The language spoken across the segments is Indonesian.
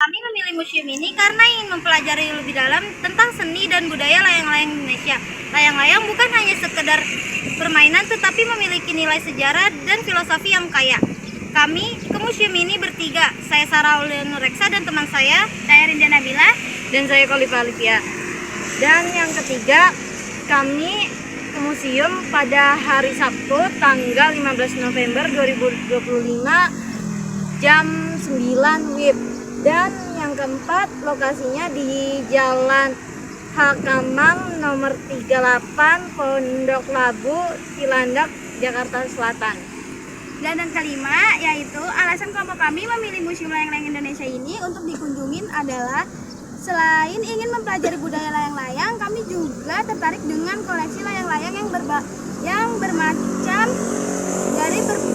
Kami memilih museum ini karena ingin mempelajari lebih dalam tentang seni dan budaya layang-layang Indonesia. Layang-layang bukan hanya sekedar permainan, tetapi memiliki nilai sejarah dan filosofi yang kaya. Kami ke museum ini bertiga, saya Sarah Reksa dan teman saya Rinda Nabila, dan saya Khalifa Alifia. Dan yang ketiga, kami ke museum pada hari Sabtu tanggal 15 November 2025 jam 9 WIB. Dan yang keempat, lokasinya di Jalan Hakamang nomor 38 Pondok Labu, Cilandak, Jakarta Selatan. Dan yang kelima, yaitu alasan kelompok kami memilih Museum Layang-Layang Indonesia ini untuk dikunjungin adalah selain ingin mempelajari budaya layang-layang, kami juga tertarik dengan koleksi layang-layang yang bermacam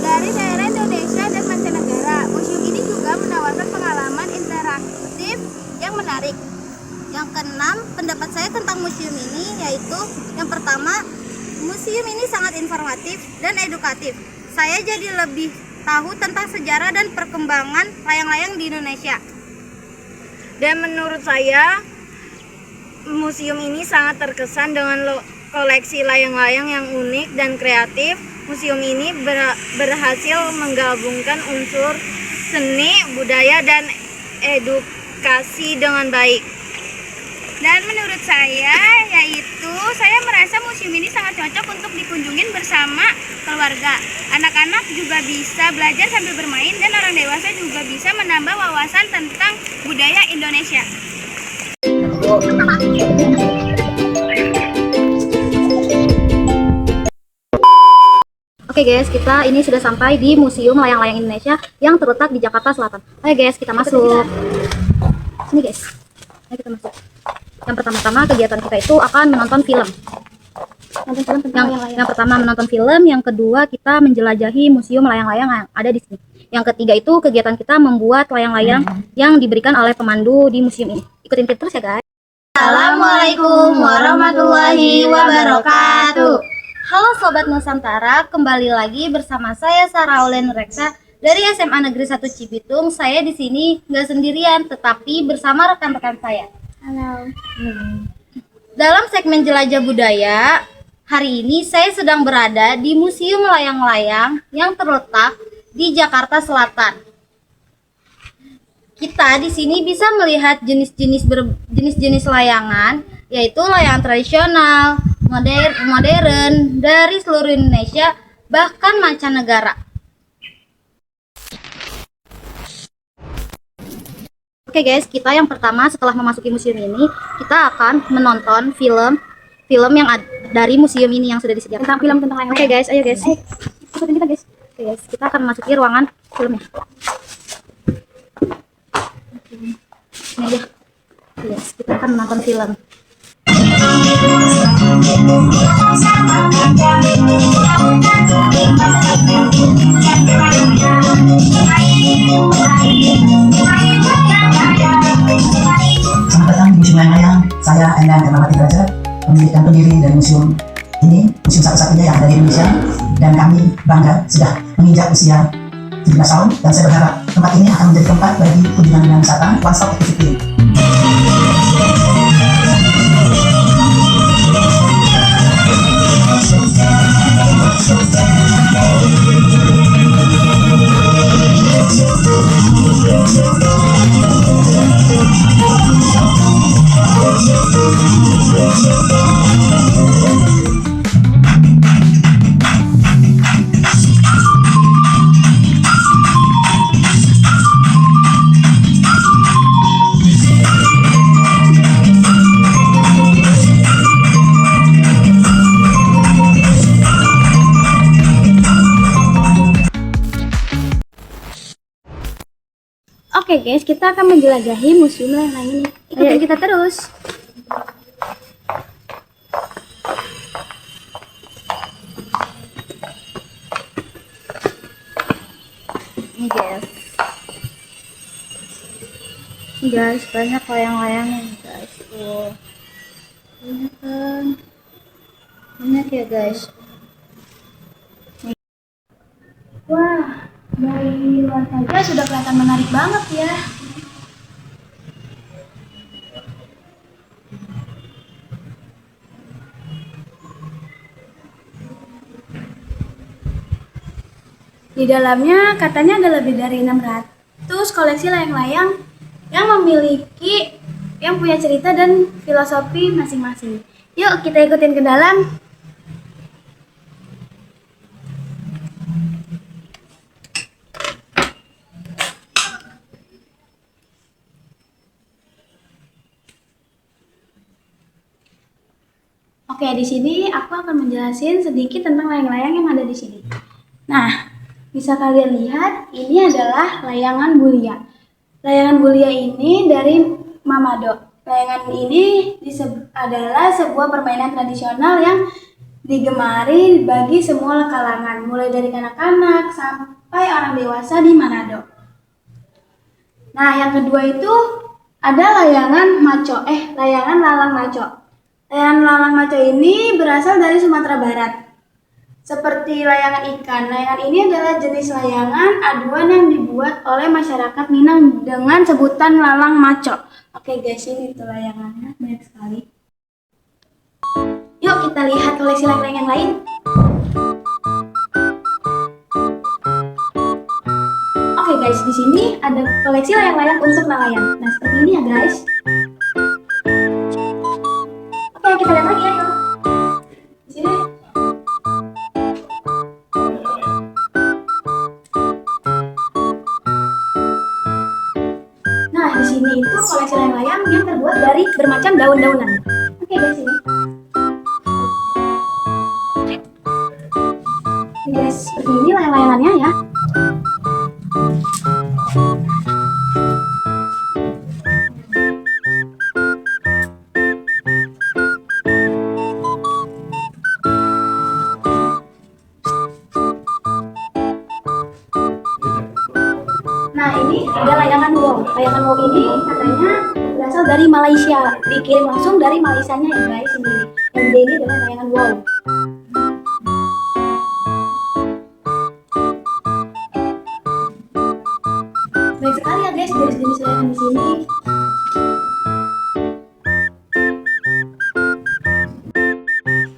dari daerah Indonesia dan mancanegara. Museum ini juga menawarkan pengalaman interaktif yang menarik. Yang keenam, pendapat saya tentang museum ini yaitu yang pertama, museum ini sangat informatif dan edukatif. Saya jadi lebih tahu tentang sejarah dan perkembangan layang-layang di Indonesia. Dan menurut saya, museum ini sangat terkesan dengan koleksi layang-layang yang unik dan kreatif. Museum ini berhasil menggabungkan unsur seni, budaya, dan edukasi dengan baik. Dan menurut saya, yaitu saya merasa museum ini sangat cocok untuk dikunjungin bersama keluarga. Anak-anak juga bisa belajar sambil bermain dan orang dewasa juga bisa menambah wawasan tentang budaya Indonesia. Oke guys, kita ini sudah sampai di Museum Layang-Layang Indonesia yang terletak di Jakarta Selatan. Ayo guys, kita masuk. Sini guys. Ayo kita masuk. Yang pertama-tama kegiatan kita itu akan menonton film. Yang pertama menonton film, yang kedua kita menjelajahi museum layang-layang yang ada di sini. Yang ketiga itu kegiatan kita membuat layang-layang yang diberikan oleh pemandu di museum ini. Ikutin kita terus ya guys. Assalamualaikum warahmatullahi wabarakatuh. Halo Sobat Nusantara, kembali lagi bersama saya Sarah Reksa dari SMA Negeri 1 Cibitung. Saya di sini nggak sendirian, tetapi bersama rekan-rekan saya. Halo. Dalam segmen Jelajah Budaya, hari ini saya sedang berada di Museum Layang-Layang yang terletak di Jakarta Selatan. Kita di sini bisa melihat jenis-jenis layangan, yaitu layangan tradisional, modern dari seluruh Indonesia, bahkan mancanegara. Oke guys, kita yang pertama setelah memasuki museum ini, kita akan menonton film yang dari museum ini yang sudah disediakan. Tentang film tentang layang-layang. Oke guys, ayo guys. Ikutin kita guys. Oke guys, kita akan memasuki ruangan filmnya. Ini dia. Yes, kita akan menonton film. Selamat datang di Museum Layang-Layang. Saya Endang Ermawati Derajat, pemilik dan pendiri dari museum ini, museum satu-satunya yang ada di Indonesia, dan kami bangga sudah menginjak usia 17 tahun, dan saya berharap tempat ini akan menjadi tempat bagi kunjungan dan wisata one stop activity. Oke guys, kita akan menjelajahi museum layang-layang ini. Ikutin kita terus. Ini guys. Ini guys, banyak layang-layangnya guys. Tuh. Banyak kan. Banyak ya guys. Wah, dari luar saja sudah kelihatan menarik banget ya. Di dalamnya katanya ada lebih dari 600 koleksi layang-layang yang punya cerita dan filosofi masing-masing. Yuk kita ikutin ke dalam. Oke, di sini aku akan menjelasin sedikit tentang layang-layang yang ada di sini. Nah, bisa kalian lihat, ini adalah layangan bulia. Layangan bulia ini dari Mamado. Layangan ini adalah sebuah permainan tradisional yang digemari bagi semua kalangan, mulai dari anak-anak sampai orang dewasa di Manado. Nah, yang kedua itu ada layangan lalang maco. Layangan lalang maco ini berasal dari Sumatera Barat. Seperti layangan ikan, layangan ini adalah jenis layangan aduan yang dibuat oleh masyarakat Minang dengan sebutan lalang maco. Oke guys, ini tuh layangannya, banyak sekali. Yuk kita lihat koleksi layang-layang yang lain. Oke guys, di sini ada koleksi layang-layang untuk nelayan. Nah seperti ini ya guys. Oke kita lihat lagi ayo. Di sini. Nah di sini itu koleksi layang-layang yang terbuat dari bermacam daun-daunan. Oke guys ini. Oke guys, seperti ini layang-layangannya ya. Nah ini ada layangan wow. Layangan wow ini katanya berasal dari Malaysia, dikirim langsung dari Malaysianya ya guys sendiri. Yang ini adalah layangan wow. Baik sekali ya guys jenis-jenis layangan di sini.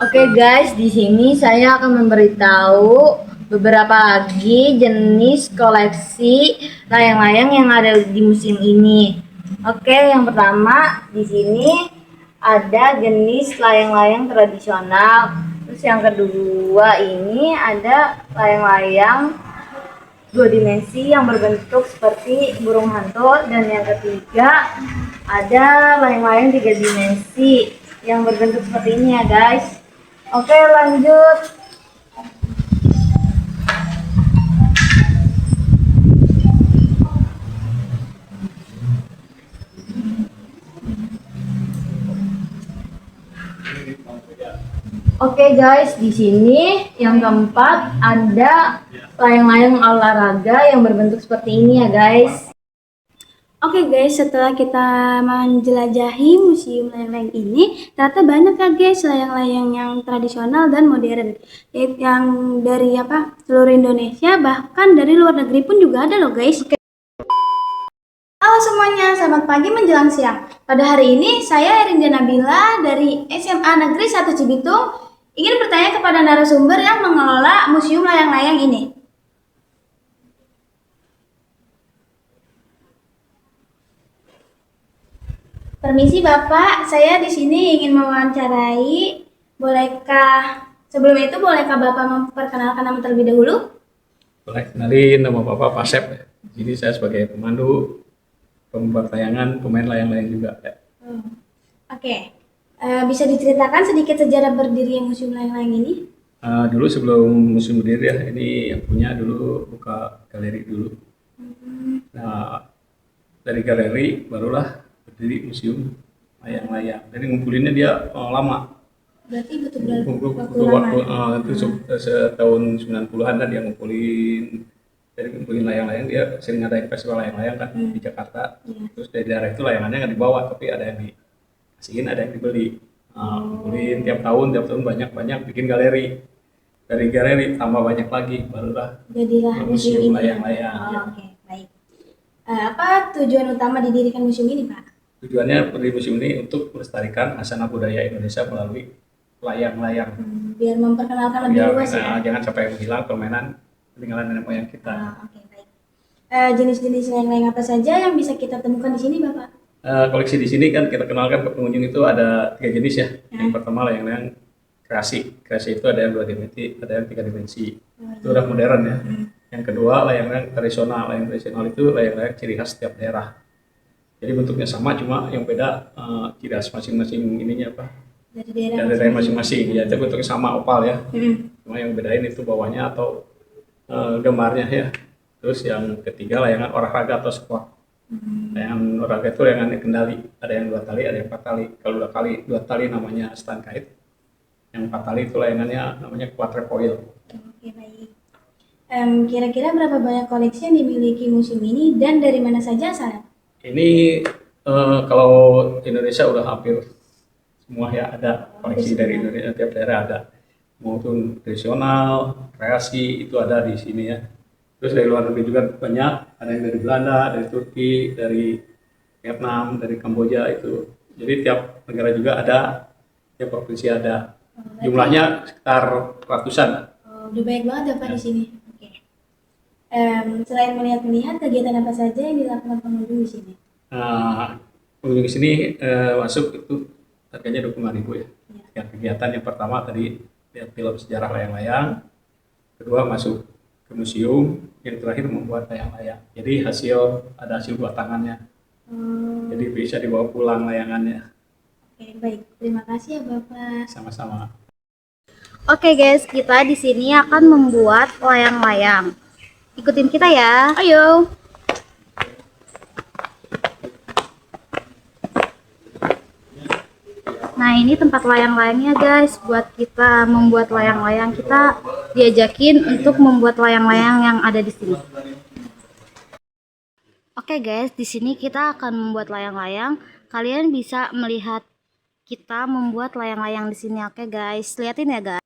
Oke guys, di sini saya akan memberitahu beberapa lagi jenis koleksi layang-layang yang ada di museum ini. Oke, yang pertama di sini ada jenis layang-layang tradisional. Terus yang kedua ini ada layang-layang 2 dimensi yang berbentuk seperti burung hantu, dan yang ketiga ada layang-layang 3 dimensi yang berbentuk seperti ini ya guys. Oke, lanjut. Oke guys, di sini yang keempat ada layang-layang olahraga yang berbentuk seperti ini ya guys. Oke guys, setelah kita menjelajahi museum layang-layang ini, ternyata banyak ya guys layang-layang yang tradisional dan modern. Yang dari seluruh Indonesia, bahkan dari luar negeri pun juga ada loh guys. Halo semuanya, selamat pagi menjelang siang. Pada hari ini saya Erinda Nabila dari SMA Negeri 1 Cibitung ingin bertanya kepada narasumber yang mengelola museum layang-layang ini. Permisi Bapak, saya di sini ingin mewawancarai. Sebelum itu bolehkah Bapak memperkenalkan nama terlebih dahulu? Boleh, kenalin nama Bapak Pasep. Jadi saya sebagai pemandu, pembuat layangan, pemain layang-layang juga ya. Oke. Bisa diceritakan sedikit sejarah berdiri museum layang-layang ini? Dulu sebelum museum berdiri ya, ini yang punya dulu buka galeri dulu. Nah, dari galeri barulah berdiri museum layang-layang. Jadi ngumpulinnya dia lama. Berarti butuh Waktu itu setahun 90-an kan dia ngumpulin. Dari ngumpulin layang-layang, dia sering ada festival layang-layang kan di Jakarta. Terus dari daerah itu layangannya nggak dibawa, tapi ada yang dikasihin, ada yang dibeli. Ngumpulin tiap tahun banyak bikin galeri. Dari galeri tambah banyak lagi, barulah Jadilah museum ini. layang-layang. Oke, baik. Apa tujuan utama didirikan museum ini, Pak? Tujuannya di museum ini untuk melestarikan khasana budaya Indonesia melalui layang-layang. Biar memperkenalkan lebih luas ya. Jangan sampai menghilang permainan peninggalan nenek moyang kita. Oke, baik. Jenis-jenis layang-layang apa saja yang bisa kita temukan di sini, Bapak? Koleksi di sini kan kita kenalkan ke pengunjung itu ada 3 jenis ya. Yang pertama layang-layang kreasi. Kreasi itu ada yang 2 dimensi, ada yang 3 dimensi. Itu udah modern ya. Yang kedua layang-layang tradisional. Layang tradisional itu layang-layang ciri khas setiap daerah. Jadi bentuknya sama, cuma yang beda ciri khas masing-masing ininya apa? Dari Dari daerah masing-masing. Ya, itu bentuknya sama opal ya. Cuma yang bedain itu bawahnya atau gambarnya ya. Terus yang ketiga layangan olahraga atau sport. Layangan olahraga itu layangan kendali. Ada yang 2 tali, ada yang 4 tali. Kalau 2 tali namanya stand kite. Yang 4 tali itu layangannya namanya quadrufoil. Oke, baik. Kira-kira berapa banyak koleksi yang dimiliki museum ini dan dari mana saja asalnya? Ini kalau Indonesia udah hampir semua ya ada koleksi dari Indonesia, tiap daerah ada. Maupun tradisional, kreasi itu ada di sini ya. Terus dari luar negeri juga banyak, ada yang dari Belanda, dari Turki, dari Vietnam, dari Kamboja itu. Jadi tiap negara juga ada, tiap provinsi ada. Jumlahnya sekitar ratusan. Udah banyak banget ya Pak di sini. Oke. Selain melihat-lihat, kegiatan apa saja yang dilakukan pengunjung di sini? Pengunjung di sini masuk itu harganya 25.000 ya. Yang kegiatan yang pertama tadi lihat film sejarah layang-layang, kedua masuk ke museum, yang terakhir membuat layang-layang. Jadi ada hasil buat tangannya. Jadi bisa dibawa pulang layangannya. Oke, baik. Terima kasih ya Bapak. Sama-sama. Oke guys, kita di sini akan membuat layang-layang. Ikutin kita ya. Ayo. Nah, ini tempat layang-layangnya guys. Buat kita membuat layang-layang, kita diajakin untuk membuat layang-layang yang ada di sini. Oke guys, di sini kita akan membuat layang-layang. Kalian bisa melihat kita membuat layang-layang di sini. Oke guys, liatin ya guys.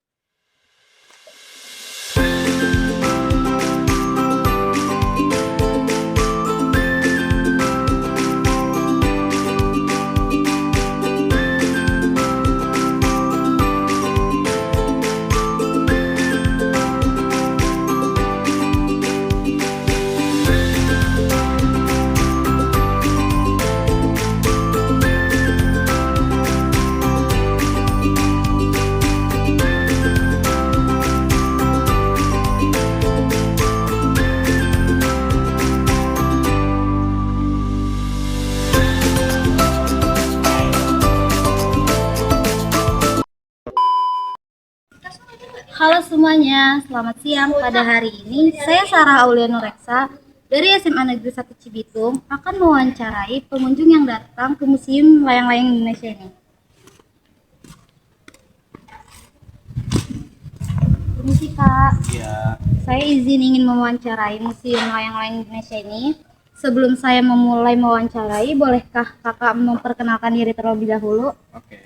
Halo semuanya, selamat siang. Pada hari ini saya Sarah Auliana Reksa dari SMA Negeri 1 Cibitung akan mewawancarai pengunjung yang datang ke Museum Layang-Layang Indonesia ini. Permisi Kak, saya izin ingin mewawancarai Museum Layang-Layang Indonesia ini. Sebelum saya memulai mewawancarai, bolehkah Kakak memperkenalkan diri terlebih dahulu? Oke,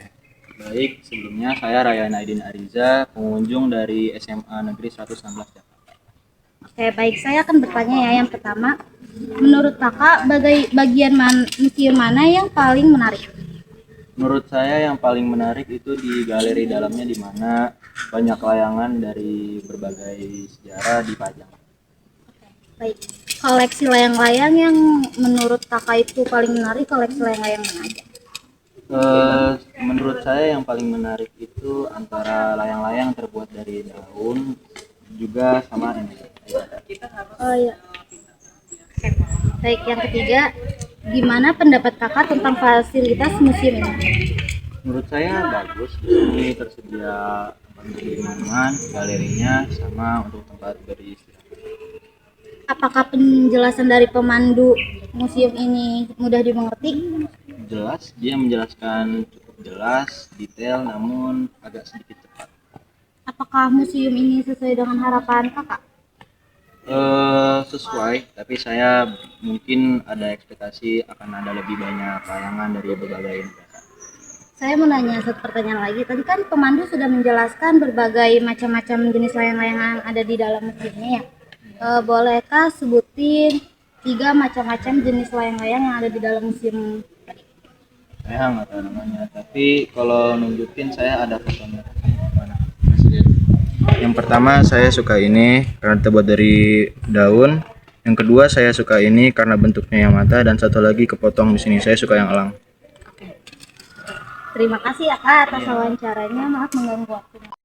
baik. Sebelumnya saya Ryan Aidin Ariza, pengunjung dari SMA Negeri 116 Jakarta. Oke, baik. Saya akan bertanya ya. Yang pertama, menurut Kakak, bagian museum mana yang paling menarik? Menurut saya yang paling menarik itu di galeri dalamnya, di mana banyak layangan dari berbagai sejarah dipajang. Baik. Koleksi layang-layang yang menurut Kakak itu paling menarik, koleksi layang-layang mana aja? Menurut saya yang paling menarik itu antara layang-layang terbuat dari daun juga sama ini. Oh iya. Baik, yang ketiga, gimana pendapat Kakak tentang fasilitas museum ini? Menurut saya bagus. Di sini tersedia tempat beli minuman, galerinya, sama untuk tempat beristirahat. Apakah penjelasan dari pemandu museum ini mudah dimengerti? Jelas, dia menjelaskan cukup jelas, detail, namun agak sedikit cepat. Apakah museum ini sesuai dengan harapan Kakak? Sesuai, tapi saya mungkin ada ekspektasi akan ada lebih banyak layangan dari berbagai negara. Saya mau nanya satu pertanyaan lagi. Tadi kan pemandu sudah menjelaskan berbagai macam-macam jenis layang-layang yang ada di dalam museumnya ya. Bolehkah sebutin 3 macam-macam jenis layang-layang yang ada di dalam museum? Saya nggak tahu namanya, tapi kalau nunjukin saya ada fotonya. Mana? Masih lihat? Yang pertama saya suka ini karena terbuat dari daun. Yang kedua saya suka ini karena bentuknya yang mata, dan satu lagi kepotong di sini. Saya suka yang elang. Terima kasih ya Kak atas wawancaranya. Maaf mengganggu waktunya.